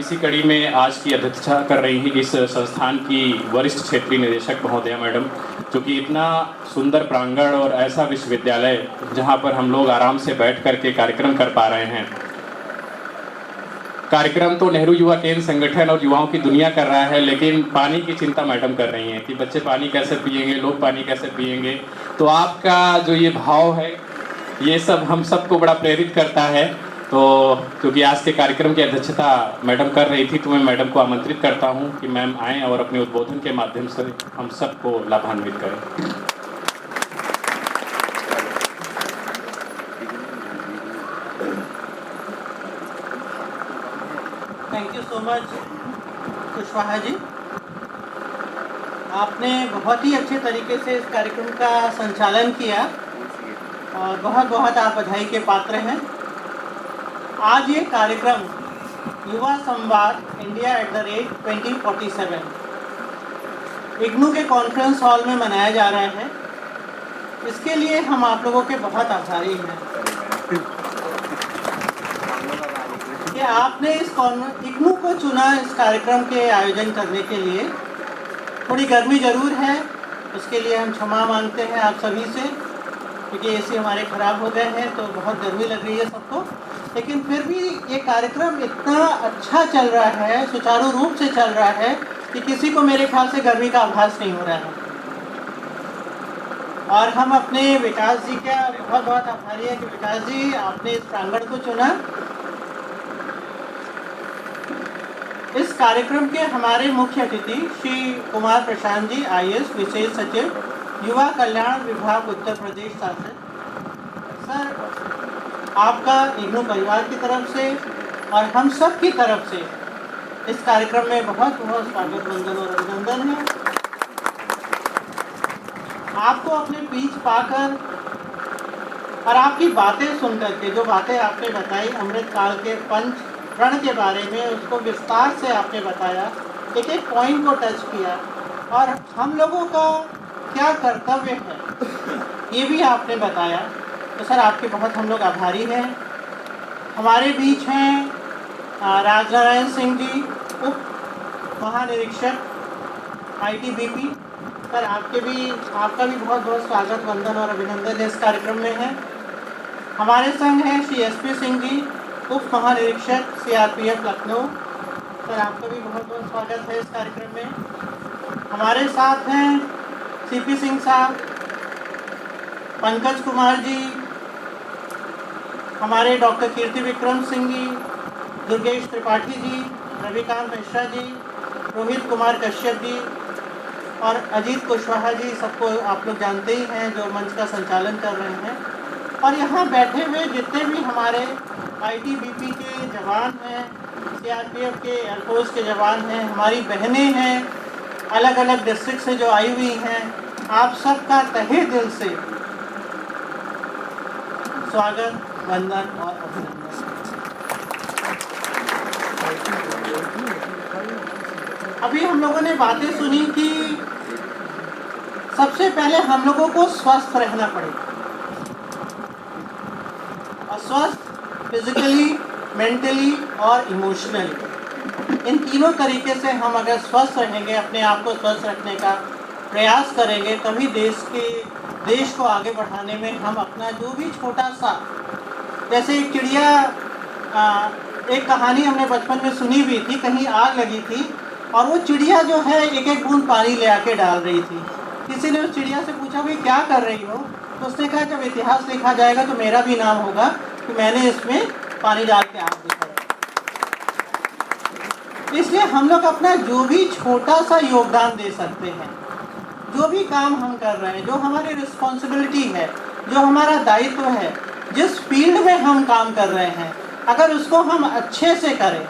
इसी कड़ी में आज की अध्यक्षता कर रही हैं इस संस्थान की वरिष्ठ क्षेत्रीय निदेशक महोदया मैडम, जो कि इतना सुंदर प्रांगण और ऐसा विश्वविद्यालय जहां पर हम लोग आराम से बैठ कर के कार्यक्रम कर पा रहे हैं। कार्यक्रम तो नेहरू युवा केंद्र संगठन और युवाओं की दुनिया कर रहा है, लेकिन पानी की चिंता मैडम कर रही हैं कि बच्चे पानी कैसे पिएंगे, लोग पानी कैसे पिएंगे। तो आपका जो ये भाव है, ये सब हम सबको बड़ा प्रेरित करता है। तो क्योंकि आज के कार्यक्रम की अध्यक्षता मैडम कर रही थी, तो मैं मैडम को आमंत्रित करता हूं कि मैम आएँ और अपने उद्बोधन के माध्यम से हम सबको लाभान्वित करें। Thank you so much Kushwaha ji. आपने बहुत ही अच्छे तरीके से इस कार्यक्रम का संचालन किया और बहुत बहुत आप बधाई के पात्र हैं। आज ये कार्यक्रम युवा संवाद इंडिया @2047 इग्नू के कॉन्फ्रेंस हॉल में मनाया जा रहा है। इसके लिए हम आप लोगों के बहुत आभारी हैं कि आपने इस इग्नू को चुना इस कार्यक्रम के आयोजन करने के लिए। थोड़ी गर्मी ज़रूर है, उसके लिए हम क्षमा मांगते हैं आप सभी से, क्योंकि एसी हमारे ख़राब हो गए हैं तो बहुत गर्मी लग रही है सबको। लेकिन फिर भी ये कार्यक्रम इतना अच्छा चल रहा है, सुचारू रूप से चल रहा है कि किसी को मेरे ख्याल से गर्मी का आभास नहीं हो रहा है। और हम अपने विकास जी का बहुत बहुत आभारी हैं कि विकास जी आपने इस प्रांगण को चुना। इस कार्यक्रम के हमारे मुख्य अतिथि श्री कुमार प्रशांत जी, IAS विशेष सचिव, युवा कल्याण विभाग, उत्तर प्रदेश शासन। सर, आपका इग्नू परिवार की तरफ से और हम सब की तरफ से इस कार्यक्रम में बहुत बहुत स्वागत, वंदन और अभिनंदन है। आपको अपने बीच पाकर और आपकी बातें सुनकर के, जो बातें आपने बताई अमृत काल के पंच प्रण के बारे में, उसको विस्तार से आपने बताया, एक एक पॉइंट को टच किया और हम लोगों का क्या कर्तव्य है ये भी आपने बताया। तो सर, आपके बहुत हम लोग आभारी हैं। हमारे बीच हैं राजनारायण सिंह जी, उप महानिरीक्षक ITBP। सर, आपका भी बहुत बहुत स्वागत, वंदन और अभिनंदन इस कार्यक्रम में है। हमारे संग हैं श्री SP सिंह जी, उप महानिरीक्षक CRPF लखनऊ। सर, आपका भी बहुत बहुत स्वागत है इस कार्यक्रम में। हमारे साथ हैं CP सिंह साहब, पंकज कुमार जी, हमारे डॉक्टर कीर्ति विक्रम सिंह जी, दुर्गेश त्रिपाठी जी, रविकांत मिश्रा जी, रोहित कुमार कश्यप जी और अजीत कुशवाहा जी। सबको आप लोग जानते ही हैं, जो मंच का संचालन कर रहे हैं। और यहाँ बैठे हुए जितने भी हमारे ITBP के जवान हैं, CRPF के, एयरफोर्स के जवान हैं, हमारी बहनें हैं अलग अलग डिस्ट्रिक्ट से जो आई हुई हैं, आप सबका तहे दिल से स्वागत, वंदन और अभिनंदन। अभी हम लोगों ने बातें सुनी कि सबसे पहले हम लोगों को स्वस्थ रहना पड़ेगा, और स्वस्थ फिजिकली, मेंटली और इमोशनली, इन तीनों तरीके से हम अगर स्वस्थ रहेंगे, अपने आप को स्वस्थ रखने का प्रयास करेंगे, तभी देश को आगे बढ़ाने में हम अपना जो भी छोटा सा, जैसे एक चिड़िया, एक कहानी हमने बचपन में सुनी हुई थी, कहीं आग लगी थी और वो चिड़िया जो है एक एक बूंद पानी ले आके डाल रही थी। किसी ने उस चिड़िया से पूछा, भाई क्या कर रही हो? तो उसने कहा, जब इतिहास लिखा जाएगा तो मेरा भी नाम होगा कि मैंने इसमें पानी डाल के आग दिखाया। इसलिए हम लोग अपना जो भी छोटा सा योगदान दे सकते हैं, जो भी काम हम कर रहे हैं, जो हमारी रिस्पॉन्सिबिलिटी है, जो हमारा दायित्व है, जिस फील्ड में हम काम कर रहे हैं, अगर उसको हम अच्छे से करें,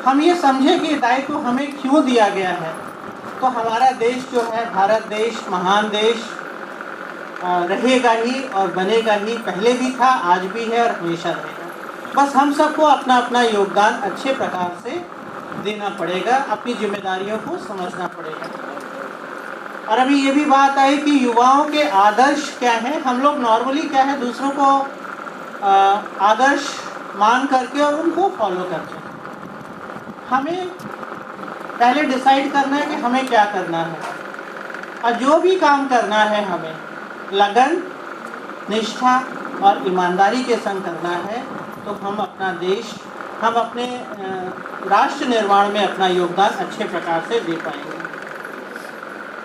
हम ये समझें कि दायित्व हमें क्यों दिया गया है, तो हमारा देश जो है, भारत देश महान देश रहेगा ही और बनेगा ही। पहले भी था, आज भी है और हमेशा रहेगा। बस हम सबको अपना अपना योगदान अच्छे प्रकार से देना पड़ेगा, अपनी जिम्मेदारियों को समझना पड़ेगा। और अभी ये भी बात आई कि युवाओं के आदर्श क्या हैं। हम लोग नॉर्मली क्या है, दूसरों को आदर्श मान करके और उनको फॉलो करते हैं। हमें पहले डिसाइड करना है कि हमें क्या करना है, और जो भी काम करना है हमें लगन, निष्ठा और ईमानदारी के संग करना है, तो हम अपना देश, हम अपने राष्ट्र निर्माण में अपना योगदान अच्छे प्रकार से दे पाएंगे।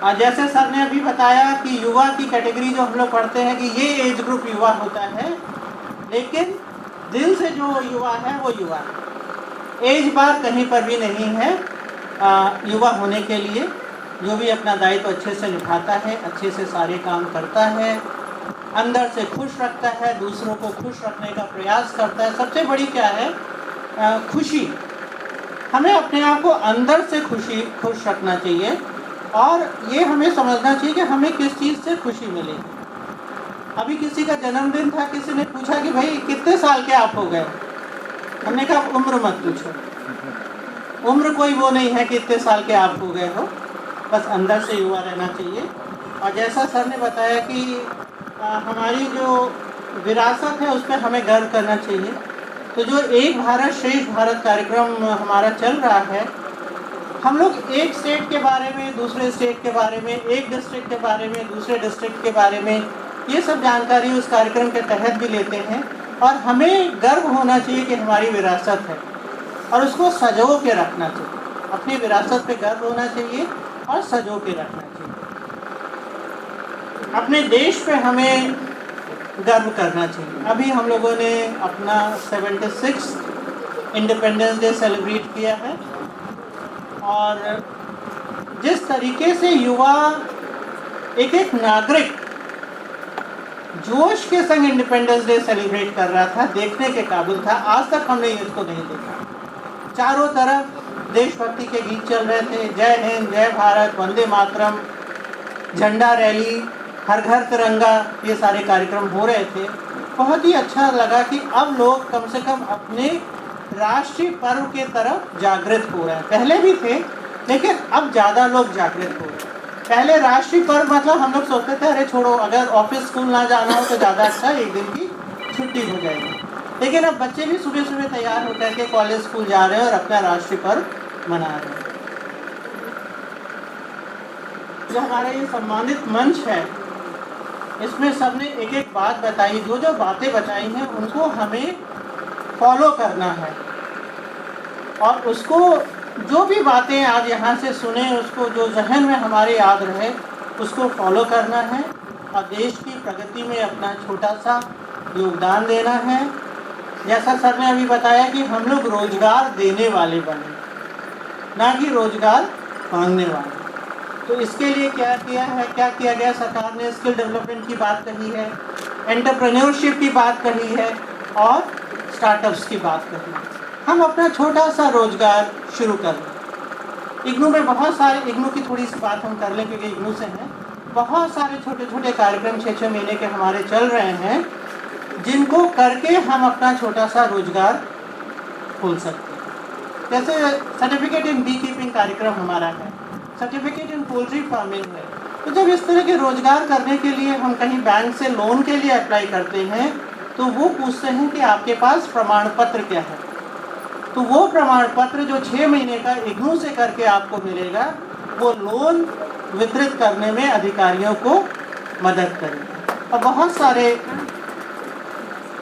और जैसे सर ने अभी बताया कि युवा की कैटेगरी जो हम लोग पढ़ते हैं कि ये एज ग्रुप युवा होता है, लेकिन दिल से जो युवा है वो युवा है। एज बार कहीं पर भी नहीं है युवा होने के लिए। जो भी अपना दायित्व अच्छे से निभाता है, अच्छे से सारे काम करता है, अंदर से खुश रखता है, दूसरों को खुश रखने का प्रयास करता है। सबसे बड़ी क्या है? खुशी। हमें अपने आप को अंदर से खुश रखना चाहिए, और ये हमें समझना चाहिए कि हमें किस चीज़ से खुशी मिलेगी। अभी किसी का जन्मदिन था, किसी ने पूछा कि भाई कितने साल के आप हो गए? हमने कहा उम्र मत पूछो, उम्र कोई वो नहीं है कि कितने साल के आप हो गए हो, बस अंदर से युवा रहना चाहिए। और जैसा सर ने बताया कि हमारी जो विरासत है उस पर हमें गर्व करना चाहिए। तो जो एक भारत श्रेष्ठ भारत कार्यक्रम हमारा चल रहा है, हम लोग एक स्टेट के बारे में, दूसरे स्टेट के बारे में, एक डिस्ट्रिक्ट के बारे में, दूसरे डिस्ट्रिक्ट के बारे में, ये सब जानकारी उस कार्यक्रम के तहत भी लेते हैं। और हमें गर्व होना चाहिए कि हमारी विरासत है, और उसको सजो के रखना चाहिए। अपनी विरासत पे गर्व होना चाहिए और सजो के रखना चाहिए। अपने देश पे हमें गर्व करना चाहिए। अभी हम लोगों ने अपना 76 इंडिपेंडेंस डे सेलिब्रेट किया है, और जिस तरीके से युवा एक नागरिक जोश के संग इंडिपेंडेंस डे सेलिब्रेट कर रहा था, देखने के काबिल था। आज तक हमने इसको नहीं देखा। चारों तरफ देशभक्ति के गीत चल रहे थे, जय हिंद, जय भारत, वंदे मातरम, झंडा रैली, हर घर तिरंगा, ये सारे कार्यक्रम हो रहे थे। बहुत ही अच्छा लगा कि अब लोग कम से कम अपने राष्ट्रीय पर्व के तरफ जागृत हो रहे हैं। पहले भी थे, लेकिन अब ज़्यादा लोग जागृत हो रहे हैं। पहले राष्ट्रीय पर्व मतलब हम लोग सोचते थे अरे छोड़ो, अगर ऑफिस स्कूल ना जाना हो तो ज़्यादा अच्छा, एक दिन की छुट्टी हो जाएगी। लेकिन अब बच्चे भी सुबह सुबह तैयार होकर के कॉलेज स्कूल जा रहे हैं और अपना राष्ट्रीय पर्व मना रहे हैं। जो हमारा ये सम्मानित मंच है, इसमें सबने एक एक बात बताई। जो जो बातें बताई हैं उनको हमें फॉलो करना है, और उसको जो भी बातें आज यहाँ से सुने उसको जो जहन में हमारे याद रहे उसको फॉलो करना है, और देश की प्रगति में अपना छोटा सा योगदान देना है। जैसा सर ने अभी बताया कि हम लोग रोजगार देने वाले बने, ना कि रोजगार मांगने वाले। तो इसके लिए क्या किया गया? सरकार ने स्किल डेवलपमेंट की बात कही है, एंटरप्रेन्योरशिप की बात कही है, और स्टार्टअप्स की बात कही है। हम अपना छोटा सा रोजगार शुरू कर लें। इग्नू में बहुत सारे, इग्नू की थोड़ी सी बात हम कर लें क्योंकि इग्नू से हैं, बहुत सारे छोटे छोटे कार्यक्रम 6-6 महीने के हमारे चल रहे हैं, जिनको करके हम अपना छोटा सा रोजगार खोल सकते हैं। जैसे सर्टिफिकेट इन बी कीपिंग कार्यक्रम हमारा है, सर्टिफिकेट इन पोल्ट्री फार्मिंग है। तो जब इस तरह के रोजगार करने के लिए हम कहीं बैंक से लोन के लिए अप्लाई करते हैं, तो वो पूछते हैं कि आपके पास प्रमाण पत्र क्या है। तो वो प्रमाण पत्र जो 6 महीने का इग्नू से करके आपको मिलेगा, वो लोन वितरित करने में अधिकारियों को मदद करेगा। और बहुत सारे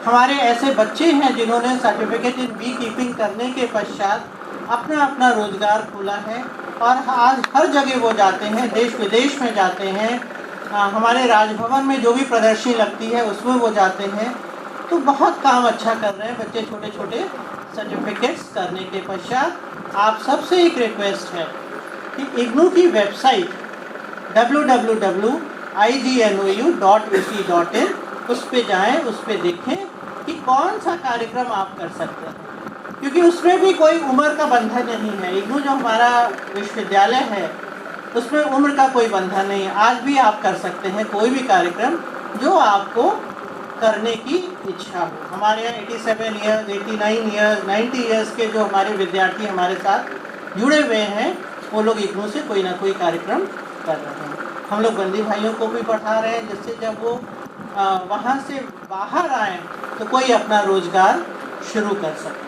हमारे ऐसे बच्चे हैं जिन्होंने सर्टिफिकेट इन बी कीपिंग करने के पश्चात अपना अपना रोजगार खोला है, और आज हर जगह वो जाते हैं, देश विदेश में जाते हैं। हमारे राजभवन में जो भी प्रदर्शनी लगती है उसमें वो जाते हैं। तो बहुत काम अच्छा कर रहे हैं बच्चे, छोटे छोटे सर्टिफिकेट्स करने के पश्चात। आप सबसे एक रिक्वेस्ट है कि इग्नू की वेबसाइट www.ignou.ac.in उस पर जाएँ, उस पर देखें कि कौन सा कार्यक्रम आप कर सकते हैं, क्योंकि उसमें भी कोई उम्र का बंधन नहीं है। इग्नू जो हमारा विश्वविद्यालय है उसमें उम्र का कोई बंधन नहीं है। आज भी आप कर सकते हैं कोई भी कार्यक्रम जो आपको करने की इच्छा हो। हमारे यहाँ 87 ईयर्स, 89 ईयर्स, 90 ईयर्स के जो हमारे विद्यार्थी हमारे साथ जुड़े हुए हैं, वो लोग इग्नू से कोई ना कोई कार्यक्रम कर रहे हैं। हम लोग बंदी भाइयों को भी पढ़ा रहे हैं, जिससे जब वो वहाँ से बाहर आए तो कोई अपना रोजगार शुरू कर सके।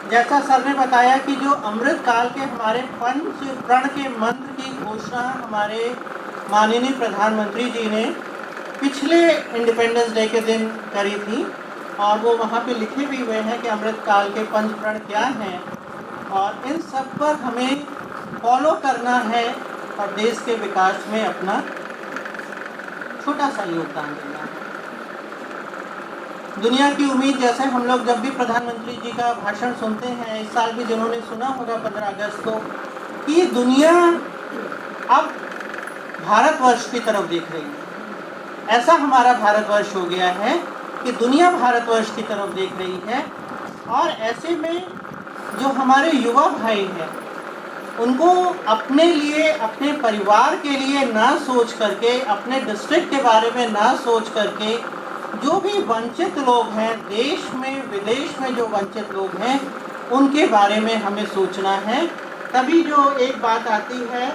जैसा सर ने बताया कि जो अमृत काल के हमारे पंच प्रण के मंत्र की घोषणा हमारे माननीय प्रधानमंत्री जी ने पिछले इंडिपेंडेंस डे के दिन करी थी, और वो वहाँ पे लिखे भी हुए हैं कि अमृत काल के पंच प्रण क्या हैं, और इन सब पर हमें फॉलो करना है और देश के विकास में अपना छोटा सा योगदान देना है। दुनिया की उम्मीद, जैसे हम लोग जब भी प्रधानमंत्री जी का भाषण सुनते हैं, इस साल भी जिन्होंने सुना होगा 15 अगस्त को, कि दुनिया अब भारतवर्ष की तरफ देख रही है। ऐसा हमारा भारतवर्ष हो गया है कि दुनिया भारतवर्ष की तरफ देख रही है, और ऐसे में जो हमारे युवा भाई हैं उनको अपने लिए, अपने परिवार के लिए ना सोच करके, अपने डिस्ट्रिक्ट के बारे में ना सोच करके, जो भी वंचित लोग हैं देश में विदेश में, जो वंचित लोग हैं उनके बारे में हमें सोचना है। तभी जो एक बात आती है,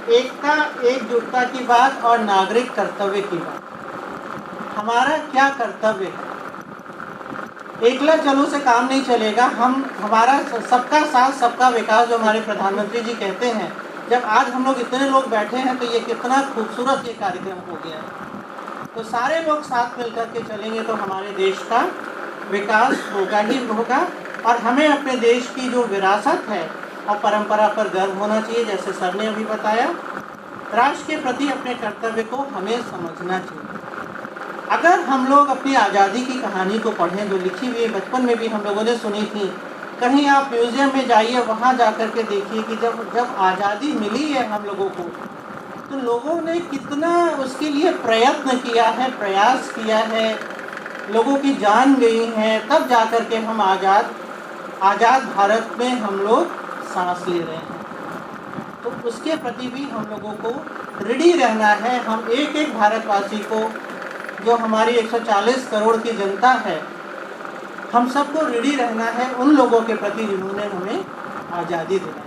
एकता एकजुटता की बात और नागरिक कर्तव्य की बात। हमारा क्या कर्तव्य है? एकला चलो से काम नहीं चलेगा। हमारा सबका साथ सबका विकास जो हमारे प्रधानमंत्री जी कहते हैं, जब आज हम लोग इतने लोग बैठे हैं तो ये कितना खूबसूरत ये कार्यक्रम हो गया है। तो सारे लोग साथ मिलकर के चलेंगे तो हमारे देश का विकास होगा ही होगा, और हमें अपने देश की जो विरासत है और परंपरा पर गर्व होना चाहिए। जैसे सर ने अभी बताया, राष्ट्र के प्रति अपने कर्तव्य को हमें समझना चाहिए। अगर हम लोग अपनी आज़ादी की कहानी को पढ़ें, जो लिखी हुई बचपन में भी हम लोगों ने सुनी थी, कहीं आप म्यूज़ियम में जाइए, वहाँ जा कर के देखिए कि जब आज़ादी मिली है हम लोगों को, तो लोगों ने कितना उसके लिए प्रयत्न किया है, प्रयास किया है, लोगों की जान गई है, तब जा कर के हम आज़ाद भारत में हम लोग सांस ले रहे हैं। तो उसके प्रति भी हम लोगों को ऋणी रहना है। हम एक एक भारतवासी को, जो हमारी 140 करोड़ की जनता है, हम सबको ऋणी रहना है उन लोगों के प्रति जिन्होंने हमें आज़ादी दिलाई।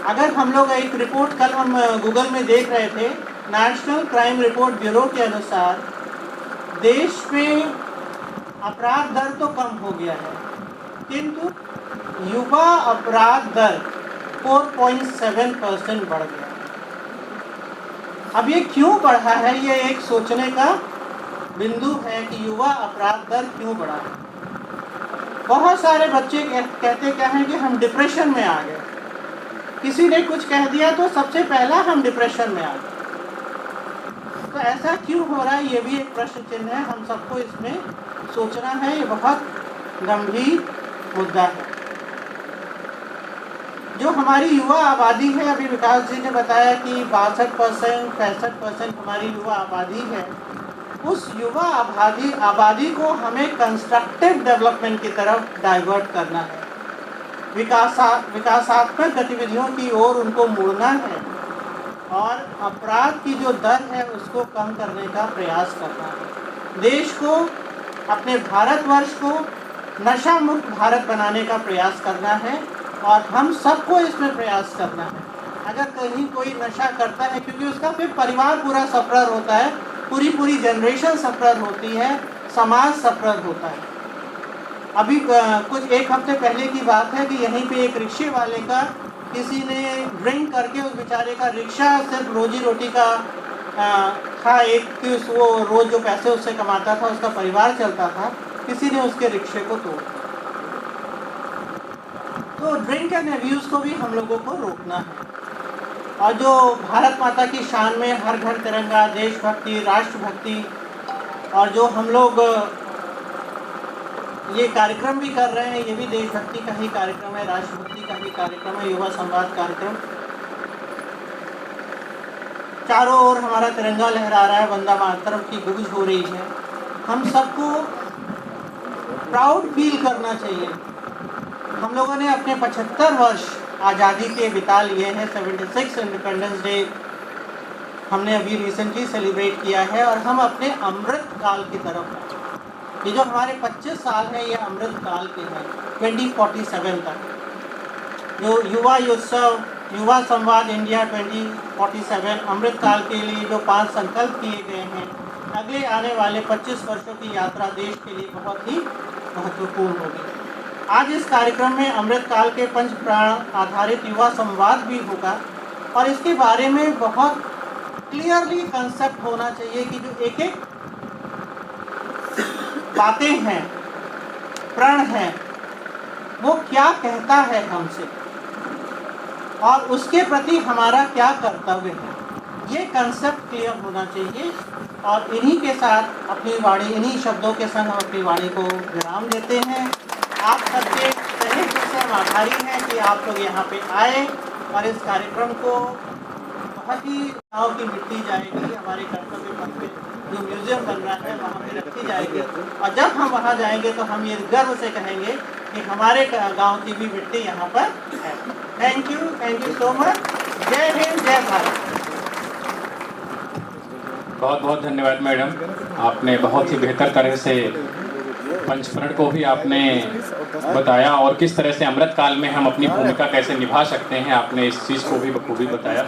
अगर हम लोग एक रिपोर्ट कल हम गूगल में देख रहे थे, नेशनल क्राइम रिपोर्ट ब्यूरो के अनुसार देश में अपराध दर तो कम हो गया है, किंतु युवा अपराध दर 4.7% बढ़ गया। अब ये क्यों बढ़ा है, ये एक सोचने का बिंदु है कि युवा अपराध दर क्यों बढ़ा है। बहुत सारे बच्चे कहते क्या हैं कि हम डिप्रेशन में आ गए, किसी ने कुछ कह दिया तो सबसे पहला हम डिप्रेशन में आ गए। तो ऐसा क्यों हो रहा है, ये भी एक प्रश्न चिन्ह है। हम सबको इसमें सोचना है, ये बहुत गंभीर मुद्दा है। जो हमारी युवा आबादी है, अभी विकास जी ने बताया कि 62% 65% हमारी युवा आबादी है। उस युवा आबादी को हमें कंस्ट्रक्टिव डेवलपमेंट की तरफ डाइवर्ट करना है, विकासात्मक गतिविधियों की ओर उनको मोड़ना है, और अपराध की जो दर है उसको कम करने का प्रयास करना है। देश को, अपने भारतवर्ष को नशा मुक्त भारत बनाने का प्रयास करना है, और हम सबको इसमें प्रयास करना है। अगर कहीं कोई नशा करता है, क्योंकि उसका फिर परिवार पूरा सफर होता है, पूरी जनरेशन सफर होती है, समाज सफर होता है। अभी कुछ एक हफ्ते पहले की बात है कि यहीं पे एक रिक्शे वाले का, किसी ने ड्रिंक करके उस बेचारे का रिक्शा सिर्फ रोजी रोटी का था, एक कि वो रोज़ जो पैसे उससे कमाता था, उसका परिवार चलता था, किसी ने उसके रिक्शे को तोड़ दिया। तो ड्रिंक एंड अब्यूज़ को भी हम लोगों को रोकना है। और जो भारत माता की शान में हर घर तिरंगा, देशभक्ति, राष्ट्रभक्ति, और जो हम लोग ये कार्यक्रम भी कर रहे हैं, ये भी देशभक्ति का ही कार्यक्रम है, राष्ट्रभक्ति का ही कार्यक्रम है, युवा संवाद कार्यक्रम। चारों ओर हमारा तिरंगा लहरा रहा है, वंदे मातरम की गूंज हो रही है। हम सबको प्राउड फील करना चाहिए। हम लोगों ने अपने 75 वर्ष आज़ादी के बिता लिए हैं। 76 इंडिपेंडेंस डे हमने अभी रिसेंटली सेलिब्रेट किया है, और हम अपने अमृत काल की तरफ, ये जो हमारे 25 साल हैं ये अमृत काल के हैं, 2047 तक। जो युवा संवाद इंडिया 2047 अमृत काल के लिए जो 5 संकल्प किए गए हैं, अगले आने वाले 25 वर्षों की यात्रा देश के लिए बहुत ही महत्वपूर्ण होगी। आज इस कार्यक्रम में अमृतकाल के पंच प्राण आधारित युवा संवाद भी होगा और इसके बारे में बहुत क्लियरली कंसेप्ट होना चाहिए कि जो एक एक बातें हैं, प्रण हैं, वो क्या कहता है हमसे और उसके प्रति हमारा क्या कर्तव्य है, ये कंसेप्ट क्लियर होना चाहिए। और इन्हीं के साथ अपनी वाणी, इन्हीं शब्दों के संग हम अपनी वाणी को विराम देते हैं। आप सबके तहे दिल से हम आभारी हैं कि आप लोग यहाँ पे आए और इस कार्यक्रम को बहुत ही गाँव की मिट्टी जाएगी, हमारे कर्तव्य पथ पे जो म्यूजियम बन रहा है वहाँ पे रखी जाएगी और जब हम वहाँ जाएंगे तो हम ये गर्व से कहेंगे कि हमारे गांव की भी मिट्टी यहाँ पर है। Thank you so much. जय हिंद, जय भारत। बहुत बहुत धन्यवाद मैडम, आपने बहुत ही बेहतर तरह से पंचप्रण को भी आपने बताया और किस तरह से अमृतकाल में हम अपनी भूमिका कैसे निभा सकते हैं, आपने इस चीज़ को भी बखूबी बताया।